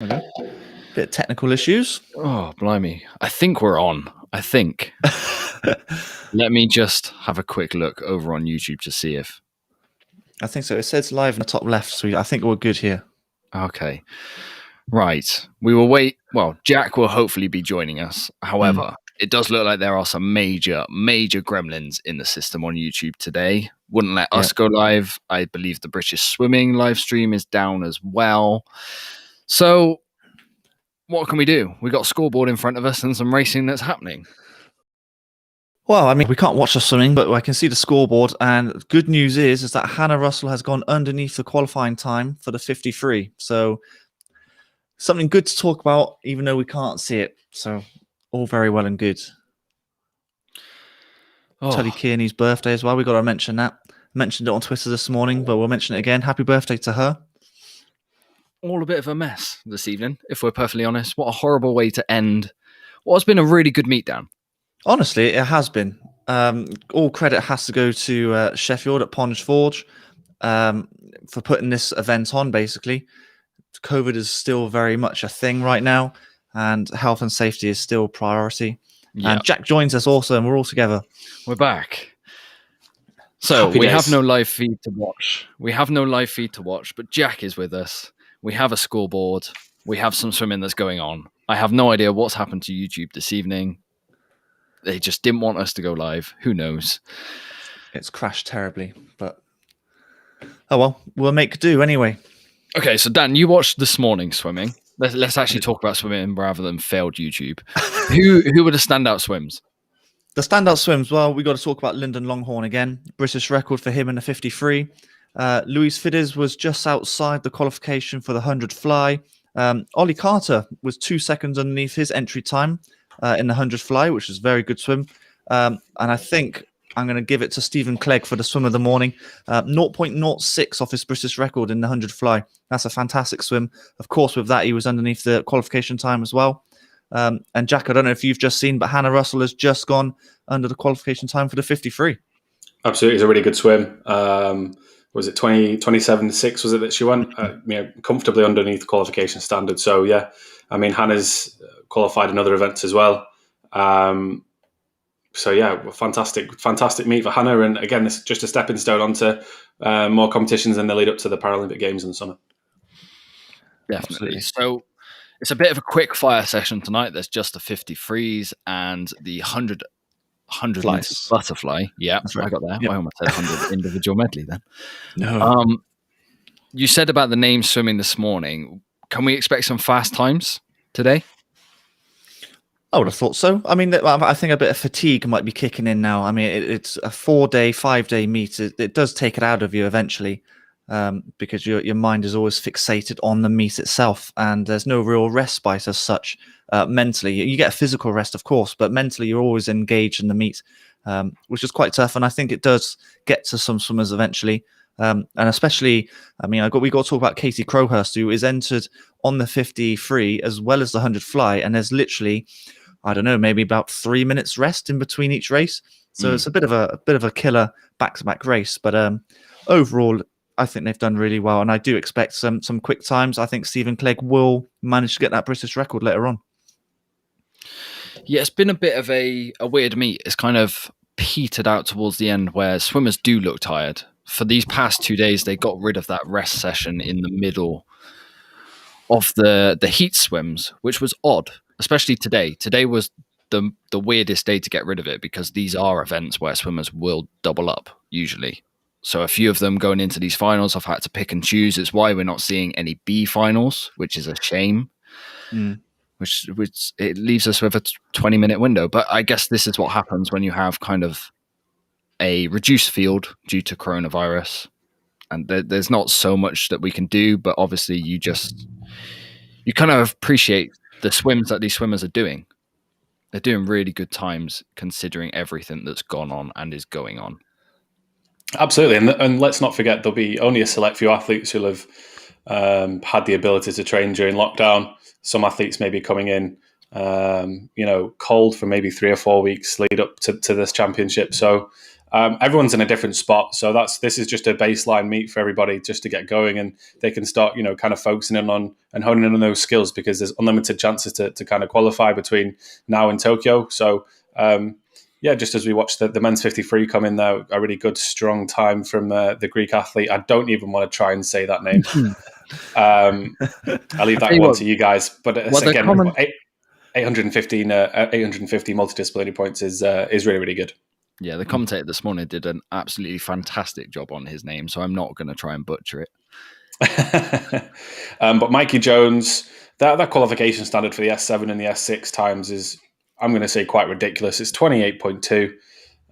Okay. Bit of technical issues. Oh, blimey. I think we're on. I think. Let me just have a quick look over on YouTube to see if... I think so. It says live in the top left, so I think we're good here. Okay. Right. We will wait. Well, Jack will hopefully be joining us. However, it does look like there are some major gremlins in the system on YouTube today. Wouldn't let us go live. I believe the British Swimming live stream is down as well. So what can we do? We got a scoreboard in front of us and some racing that's happening. Well, I mean, we can't watch the swimming, but I can see the scoreboard. And good news is that Hannah Russell has gone underneath the qualifying time for the 53. So something good to talk about, even though we can't see it. So all very well and good. Tully Kearney's birthday as well. We got to mention that. Mentioned it on Twitter this morning, but we'll mention it again. Happy birthday to her. All a bit of a mess this evening, if we're perfectly honest. What a horrible way to end what has been a really good meetdown. Honestly, it has been. All credit has to go to Sheffield at Pond Forge for putting this event on, basically. COVID is still very much a thing right now, and health and safety is still priority. Yep. And Jack joins us also, and we're all together. We're back. So we have no live feed to watch. But Jack is with us. We have a scoreboard. We have some swimming that's going on. I have no idea what's happened to YouTube this evening. They just didn't want us to go live. Who knows? It's crashed terribly, but oh well, we'll make do anyway. Okay, so Dan, you watched this morning's swimming. Let's actually talk about swimming rather than failed YouTube. Who were the standout swims? The standout swims, well, we got to talk about Lyndon Longhorn again. British record for him in the 53. Louis Fides was just outside the qualification for the 100 fly. Ollie Carter was 2 seconds underneath his entry time in the 100 fly, which is a very good swim. And I think I'm going to give it to Stephen Clegg for the swim of the morning. 0.06 off his British record in the 100 fly. That's a fantastic swim. Of course, with that, he was underneath the qualification time as well. And Jack, I don't know if you've just seen, but Hannah Russell has just gone under the qualification time for the 53. Absolutely. It's a really good swim. Was it 27.6 was it that she went? Comfortably underneath the qualification standard. So, yeah, I mean, Hannah's qualified in other events as well. So, yeah, fantastic meet for Hannah. And again, it's just a stepping stone onto more competitions in the lead up to the Paralympic Games in the summer. Definitely. Absolutely. So it's a bit of a quick fire session tonight. There's just the 53s and the 100 butterfly. Yeah, that's right. I got there. Yep. I almost said 100 individual medley then. No. You said about the name swimming this morning. Can we expect some fast times today? I would have thought so. I mean, I think a bit of fatigue might be kicking in now. I mean, it's a 4-day, 5-day meet. It does take it out of you eventually because your mind is always fixated on the meet itself, and there's no real respite as such mentally. You get a physical rest, of course, but mentally you're always engaged in the meet, which is quite tough. And I think it does get to some swimmers eventually. And especially, I mean, we got to talk about Katie Crowhurst, who is entered on the 53 as well as the 100 fly, and there's literally, I don't know, maybe about 3 minutes rest in between each race. So it's a bit of a killer back-to-back race. But overall, I think they've done really well, and I do expect some quick times. I think Stephen Clegg will manage to get that British record later on. Yeah, it's been a bit of a weird meet. It's kind of petered out towards the end where swimmers do look tired. For these past 2 days, they got rid of that rest session in the middle of the heat swims, which was odd, especially today. Today was the weirdest day to get rid of it because these are events where swimmers will double up usually. So a few of them going into these finals, I've had to pick and choose. It's why we're not seeing any B finals, which is a shame. Which it leaves us with a 20-minute window. But I guess this is what happens when you have kind of a reduced field due to coronavirus. And there's not so much that we can do, but obviously you kind of appreciate the swims that these swimmers are doing. They're doing really good times considering everything that's gone on and is going on. Absolutely. And let's not forget, there'll be only a select few athletes who'll have had the ability to train during lockdown. Some athletes may be coming in, cold for maybe 3 or 4 weeks lead up to this championship. So everyone's in a different spot. So this is just a baseline meet for everybody just to get going, and they can start, kind of focusing in on and honing in on those skills, because there's unlimited chances to kind of qualify between now and Tokyo. So, just as we watch the men's 53 come in there, a really good, strong time from the Greek athlete. I don't even want to try and say that name. I'll leave that one to you guys. But again, 850 multidisciplinary points is really, really good. Yeah, the commentator this morning did an absolutely fantastic job on his name, so I'm not going to try and butcher it. But Mikey Jones, that qualification standard for the S7 and the S6 times is, I'm going to say, quite ridiculous. It's 28.2.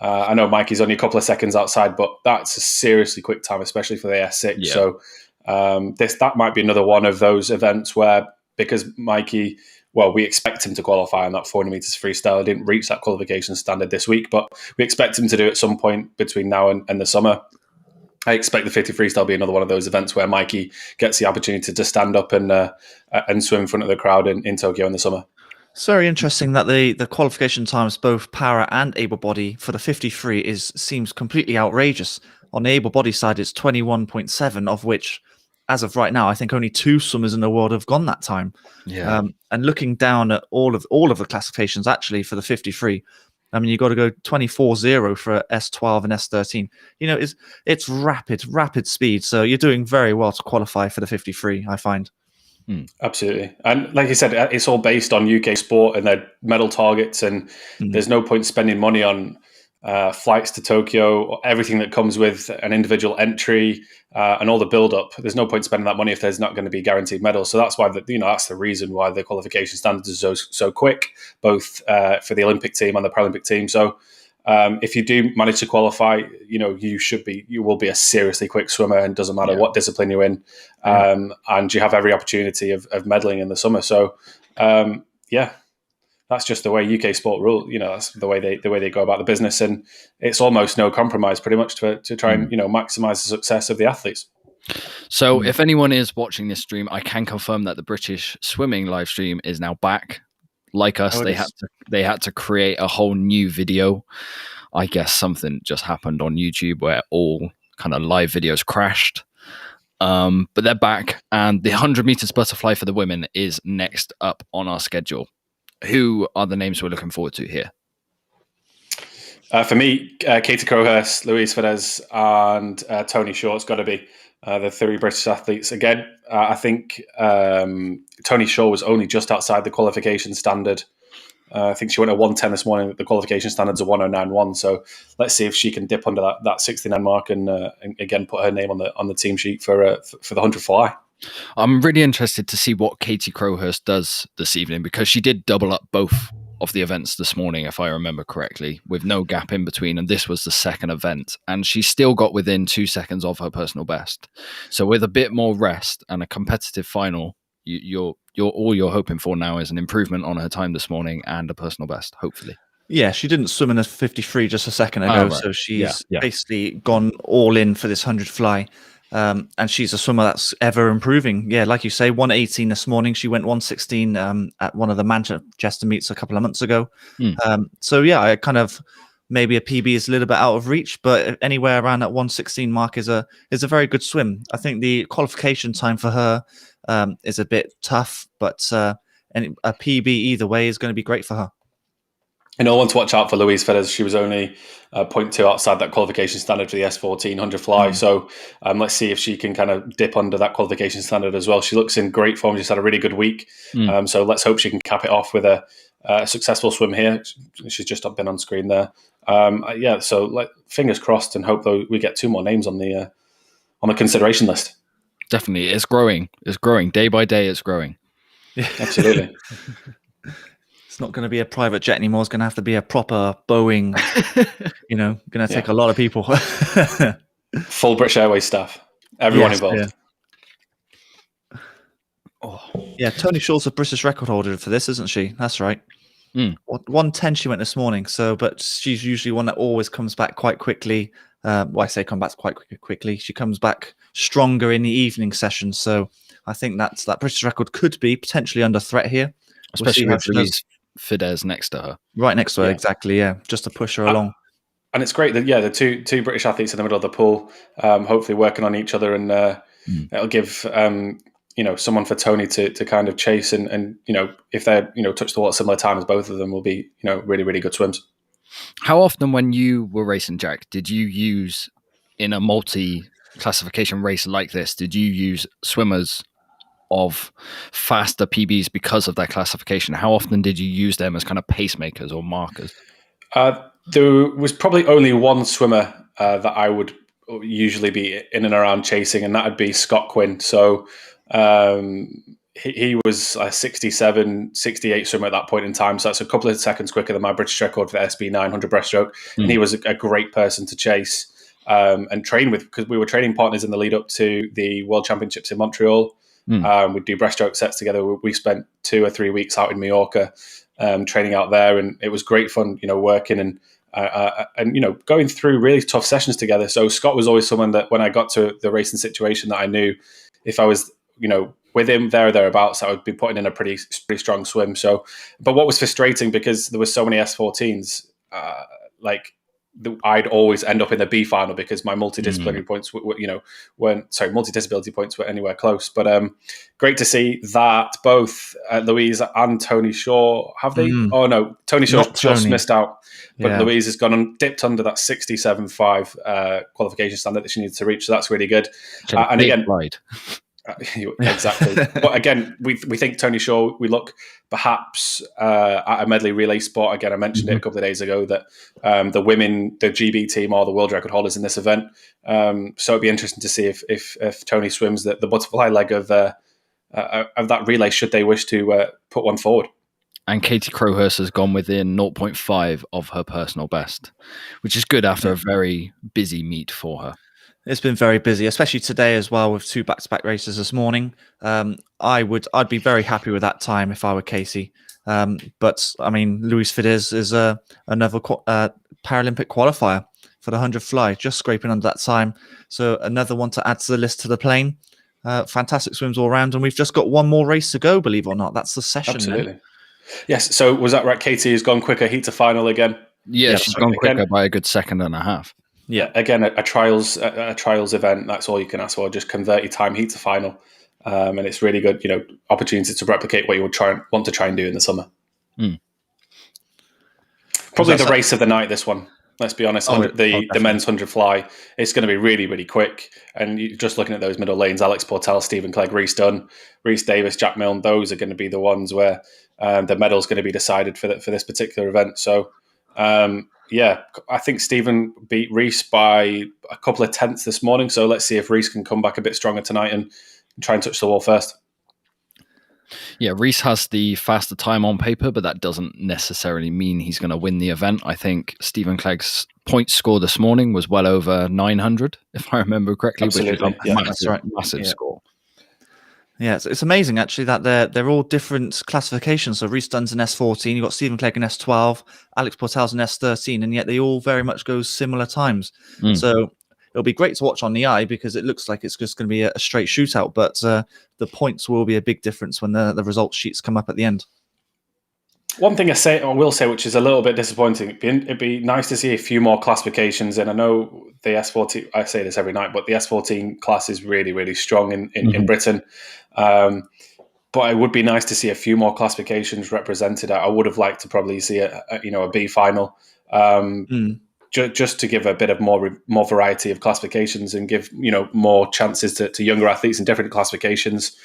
I know Mikey's only a couple of seconds outside, but that's a seriously quick time, especially for the S6. Yeah. So that might be another one of those events where, because Mikey, well, we expect him to qualify on that 400 meters freestyle. He didn't reach that qualification standard this week, but we expect him to do it at some point between now and the summer. I expect the 50 freestyle to be another one of those events where Mikey gets the opportunity to stand up and swim in front of the crowd in Tokyo in the summer. It's very interesting that the qualification times, both para and able body, for the 53 seems completely outrageous. On the able body side, it's 21.7, of which, as of right now, I think only 2 swimmers in the world have gone that time. Yeah. And looking down at all of the classifications, actually, for the 53, I mean, you got to go 24.0 for S12 and S13. It's rapid speed. So you're doing very well to qualify for the 53, I find. Absolutely. And like you said, it's all based on UK sport and their medal targets. And there's no point spending money on flights to Tokyo, everything that comes with an individual entry and all the build-up. There's no point spending that money if there's not going to be guaranteed medals. So that's why that's the reason why the qualification standards are so quick, both for the Olympic team and the Paralympic team. So if you do manage to qualify, you will be a seriously quick swimmer, and doesn't matter what discipline you're in, and you have every opportunity of medaling in the summer. So that's just the way UK sport rule. That's the way they go about the business, and it's almost no compromise, pretty much, to try and maximize the success of the athletes. So, if anyone is watching this stream, I can confirm that the British swimming live stream is now back. Like us, they had to create a whole new video. I guess something just happened on YouTube where all kind of live videos crashed. But they're back, and the 100 meters butterfly for the women is next up on our schedule. Who are the names we're looking forward to here? For me, Katie Crowhurst, Louise Fedez, and Tony Shaw's got to be the 3 British athletes. Again, I think Tony Shaw was only just outside the qualification standard. I think she went at 1:10 this morning. The qualification standard's a 1:09.1. So let's see if she can dip under that 69 mark and again put her name on the team sheet for the 100 fly. I'm really interested to see what Katie Crowhurst does this evening, because she did double up both of the events this morning, if I remember correctly, with no gap in between, and this was the second event, and she still got within 2 seconds of her personal best. So with a bit more rest and a competitive final, all you're hoping for now is an improvement on her time this morning and a personal best, hopefully. Yeah, she didn't swim in a 53 just a second ago, so she's basically gone all in for this 100 fly. And she's a swimmer that's ever improving. Yeah, like you say, 1:18 this morning. She went 1:16 at one of the Manchester meets a couple of months ago. So yeah, I kind of, maybe a PB is a little bit out of reach, but anywhere around that 1:16 mark is a very good swim. I think the qualification time for her is a bit tough, but and a PB either way is going to be great for her. And one to watch out for Louise Fedez. She was only 0.2 outside that qualification standard for the S14 100 fly. So let's see if she can kind of dip under that qualification standard as well. She looks in great form. She's had a really good week. So let's hope she can cap it off with a successful swim here. She's just been on screen there. So fingers crossed, and hope that we get 2 more names on the consideration list. Definitely. It's growing. It's growing. Day by day, it's growing. Yeah, absolutely. It's not going to be a private jet anymore. It's going to have to be a proper Boeing, going to take a lot of people. Full British Airways staff. Everyone involved. Yeah, Tony Shaw's a British record holder for this, isn't she? That's right. 1:10 she went this morning. So, but she's usually one that always comes back quite quickly. I say come back quite quickly. She comes back stronger in the evening session. So I think that British record could be potentially under threat here. Especially with Louise Fedez next to her. Right next to her, exactly, yeah. Just to push her along. and it's great that the two British athletes in the middle of the pool, hopefully working on each other, and it'll give someone for Tony to kind of chase, and if they're touch the water at similar time as both of them, will be really, really good swims. How often when you were racing, Jack, did you use in a multi-classification race like this? Did you use swimmers of faster PBs because of their classification? How often did you use them as kind of pacemakers or markers? There was probably only one swimmer that I would usually be in and around chasing, and that would be Scott Quinn. So he was a 67, 68 swimmer at that point in time. So that's a couple of seconds quicker than my British record for the SB 900 breaststroke. And he was a great person to chase and train with, because we were training partners in the lead up to the World Championships in Montreal. We'd do breaststroke sets together. We spent 2 or 3 weeks out in Mallorca training out there, and it was great fun, working and going through really tough sessions together. So Scott was always someone that when I got to the racing situation, that I knew if I was, with him there or thereabouts, I would be putting in a pretty strong swim. So, but what was frustrating, because there were so many S14s, I'd always end up in the B final because my multidisciplinary points multidisability points were anywhere close. But great to see that both Louise and Tony Shaw, have they? Oh no, Tony Shaw just missed out. But Louise has gone and dipped under that 67.5 qualification standard that she needs to reach. So that's really good. And again, exactly. But again, we think Tony Shaw, we look perhaps at a medley relay spot. Again, I mentioned it a couple of days ago that the women, the GB team, are the world record holders in this event. So it'd be interesting to see if Tony swims the butterfly leg of that relay, should they wish to put one forward. And Katie Crowhurst has gone within 0.5 of her personal best, which is good after a very busy meet for her. It's been very busy, especially today as well, with 2 back-to-back races this morning. I'd be very happy with that time if I were Casey. But I mean, Luis Fidesz is another Paralympic qualifier for the 100 fly, just scraping under that time. So another one to add to the list to the plane. Fantastic swims all around, and we've just got one more race to go. Believe it or not, that's the session. Absolutely. Then. Yes. So was that right? Katie has gone quicker heat to final again. Yeah, she's gone quicker by a good second and a half. Yeah, again, a trials event. That's all you can ask for. Just convert your time heat to final, and it's really good. Opportunity to replicate what you would want to try and do in the summer. Probably the race of the night. This one. Let's be honest. The men's 100 fly. It's going to be really, really quick. And just looking at those middle lanes: Alex Portell, Stephen Clegg, Rhys Dunn, Rhys Davis, Jack Milne. Those are going to be the ones where the medal's going to be decided for this particular event. So. I think Stephen beat Rhys by a couple of tenths this morning. So let's see if Rhys can come back a bit stronger tonight and try and touch the wall first. Yeah, Rhys has the faster time on paper, but that doesn't necessarily mean he's going to win the event. I think Stephen Clegg's point score this morning was well over 900, if I remember correctly. Absolutely. Which is a massive score. Yeah, it's amazing actually that they're all different classifications. So Rhys Dunn's an S14, you've got Stephen Clegg an S12, Alex Portell's an S13, and yet they all very much go similar times. So it'll be great to watch on the eye because it looks like it's just going to be a straight shootout, but the points will be a big difference when the results sheets come up at the end. One thing I will say, which is a little bit disappointing, it'd be nice to see a few more classifications. And I know the S14, I say this every night, but the S14 class is really, really strong in Britain. But it would be nice to see a few more classifications represented. I would have liked to probably see a B final, just to give a bit of more variety of classifications and give more chances to younger athletes in different classifications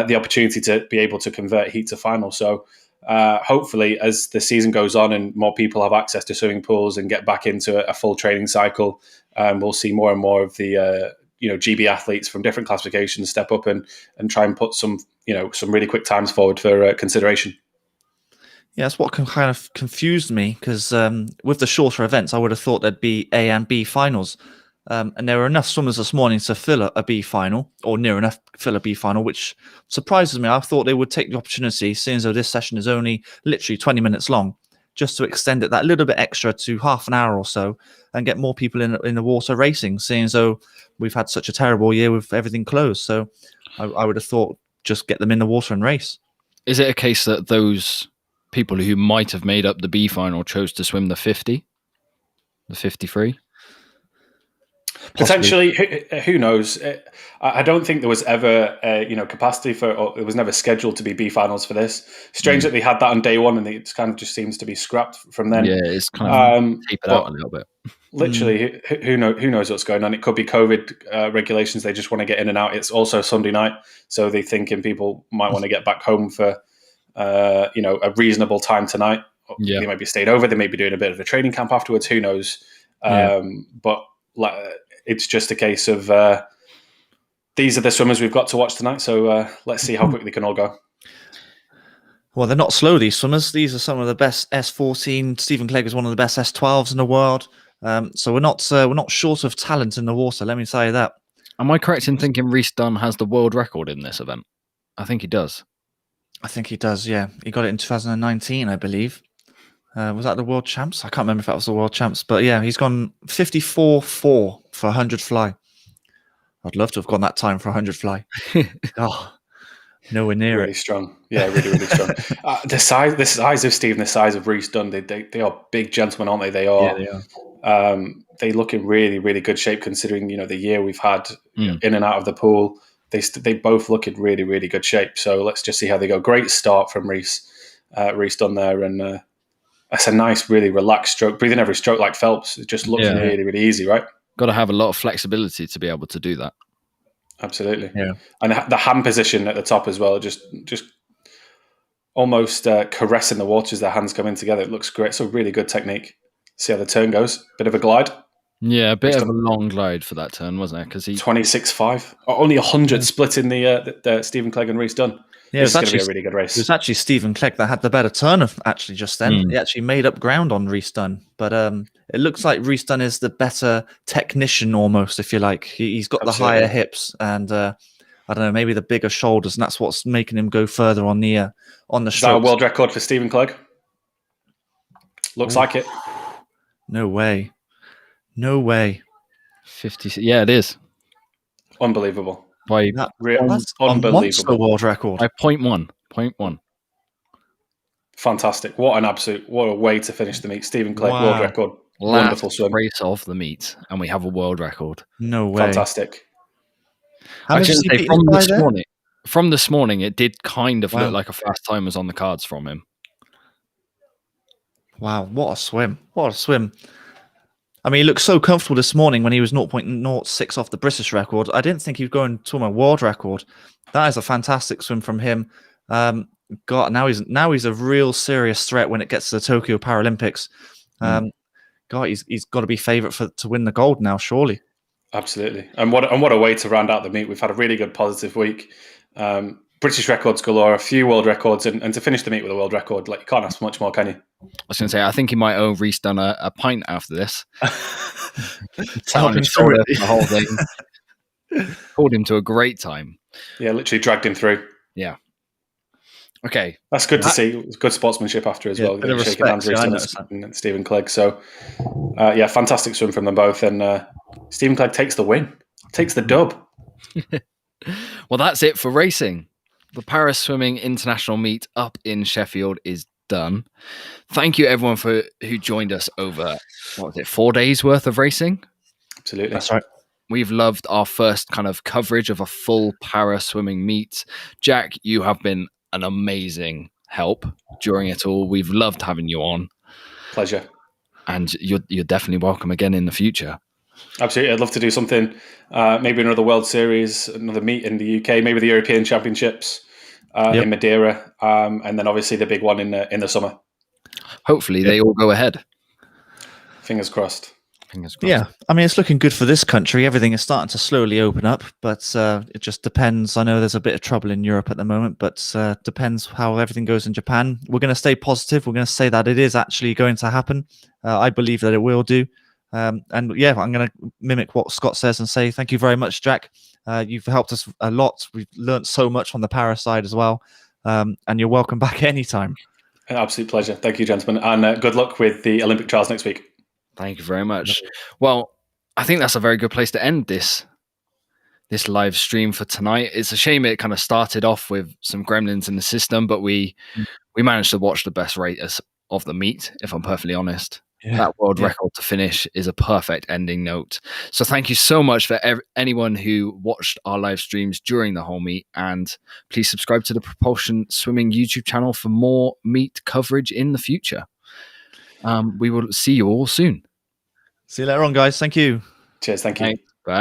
the opportunity to be able to convert heat to final. So. Hopefully, as the season goes on and more people have access to swimming pools and get back into a full training cycle, we'll see more and more of the GB athletes from different classifications step up and try and put some really quick times forward for consideration. Yeah, that's what kind of confused me because with the shorter events, I would have thought there'd be A and B finals. And there were enough swimmers this morning to fill a B final, or near enough to fill a B final, which surprises me. I thought they would take the opportunity, seeing as though this session is only literally 20 minutes long, just to extend it that little bit extra to half an hour or so and get more people in the water racing, seeing as though we've had such a terrible year with everything closed. So I would have thought just get them in the water and race. Is it a case that those people who might have made up the B final chose to swim the 50? The 53. Potentially, who knows? I don't think there was ever, capacity for, or it was never scheduled to be B finals for this. Strange that they had that on day one, and it kind of just seems to be scrapped from then. Yeah, it's kind of tapered out a little bit. Literally, who knows what's going on? It could be COVID regulations. They just want to get in and out. It's also Sunday night, so they're thinking people might want to get back home for, a reasonable time tonight. Yeah. They might be staying over. They may be doing a bit of a training camp afterwards. Who knows? But it's just a case of these are the swimmers we've got to watch tonight. So let's see how quickly they can all go. Well, they're not slow, these swimmers. These are some of the best S14. Stephen Clegg is one of the best S12s in the world. So we're not short of talent in the water. Let me tell you that. Am I correct in thinking Rhys Dunn has the world record in this event? I think he does. I think he does. Yeah, he got it in 2019, I believe. Was that the world champs? I can't remember if that was the world champs, but yeah, he's gone 54.4 for 100 fly. I'd love to have gone that time for 100 fly. Nowhere near really it. Strong. Yeah, really strong. The size of Stephen, the size of Rhys Dunn, they are big gentlemen, aren't they? They are. Yeah, they are. They look in really good shape considering the year we've had in and out of the pool. They both look in really good shape. So let's just see how they go. Great start from Rhys Dunn there, and that's a nice, really relaxed stroke. Breathing every stroke like Phelps. It just looks really easy, right? Got to have a lot of flexibility to be able to do that. Absolutely. Yeah. And the hand position at the top as well, just almost caressing the water as their hands come in together. It looks great. It's a really good technique. See how the turn goes. Bit of a glide. Yeah, a bit of a long glide for that turn, wasn't it? Because he 26.5, only 100 split in the Stephen Clegg and Rhys Dunn. Yeah, it's going to be a really good race. It was actually Stephen Clegg that had the better turn of actually just then. He actually made up ground on Rhys Dunn, but it looks like Rhys Dunn is the better technician almost, if you like. He's got the higher hips and I don't know, maybe the bigger shoulders, and that's what's making him go further on the strokes. Is that a world record for Stephen Clegg? Looks like it. No way. 50. Yeah, it is. Unbelievable. That's unbelievable. world record. By 0.1. Fantastic. What a way to finish the meet. Stephen Clegg, world record. Wonderful swim. Race of the meet, and we have a world record. No way. Fantastic. How much did he beat from this morning, it did kind of look like a fast time was on the cards from him. Wow, what a swim. I mean, he looked so comfortable this morning when he was 0.06 off the British record. I didn't think he was going to a world record. That is a fantastic swim from him. God, now he's a real serious threat when it gets to the Tokyo Paralympics. God, he's got to be favourite to win the gold now, surely. Absolutely. And what a way to round out the meet. We've had a really good positive week. British records galore, a few world records, and to finish the meet with a world record, like you can't ask much more, can you? I was going to say, I think he might owe Rhys Dunn a pint after this. Tell him through it. The whole thing. Pulled him to a great time. Yeah, literally dragged him through. Yeah. Okay. That's good to see. It was good sportsmanship after as well. Shaking hands with Stephen Clegg. So, fantastic swim from them both. And Stephen Clegg takes the win, takes the dub. Well, that's it for racing. The Paris Swimming International Meet up in Sheffield is done. Thank you, everyone, who joined us over, 4 days worth of racing? Absolutely. That's right. We've loved our first kind of coverage of a full para swimming meet. Jack, you have been an amazing help during it all. We've loved having you on. Pleasure. And you're definitely welcome again in the future. Absolutely. I'd love to do something, maybe another World Series, another meet in the UK, maybe the European Championships in Madeira, and then obviously the big one in the summer. Hopefully they all go ahead. Fingers crossed. Yeah, I mean, it's looking good for this country. Everything is starting to slowly open up, but it just depends. I know there's a bit of trouble in Europe at the moment, but depends how everything goes in Japan. We're going to stay positive. We're going to say that it is actually going to happen. I believe that it will do. And yeah, I'm going to mimic what Scott says and say thank you very much, Jack. You've helped us a lot. We've learned so much on the para side as well. And you're welcome back anytime. An absolute pleasure. Thank you, gentlemen. And good luck with the Olympic trials next week. Thank you very much. Well, I think that's a very good place to end this live stream for tonight. It's a shame it kind of started off with some gremlins in the system, but we managed to watch the best race of the meet, if I'm perfectly honest. that world record to finish is a perfect ending note. So thank you so much for anyone who watched our live streams during the whole meet, and please subscribe to the Propulsion Swimming YouTube channel for more meet coverage in the future. We will see you all soon. See you later on, guys. Thank you. Cheers. Thank you. Bye.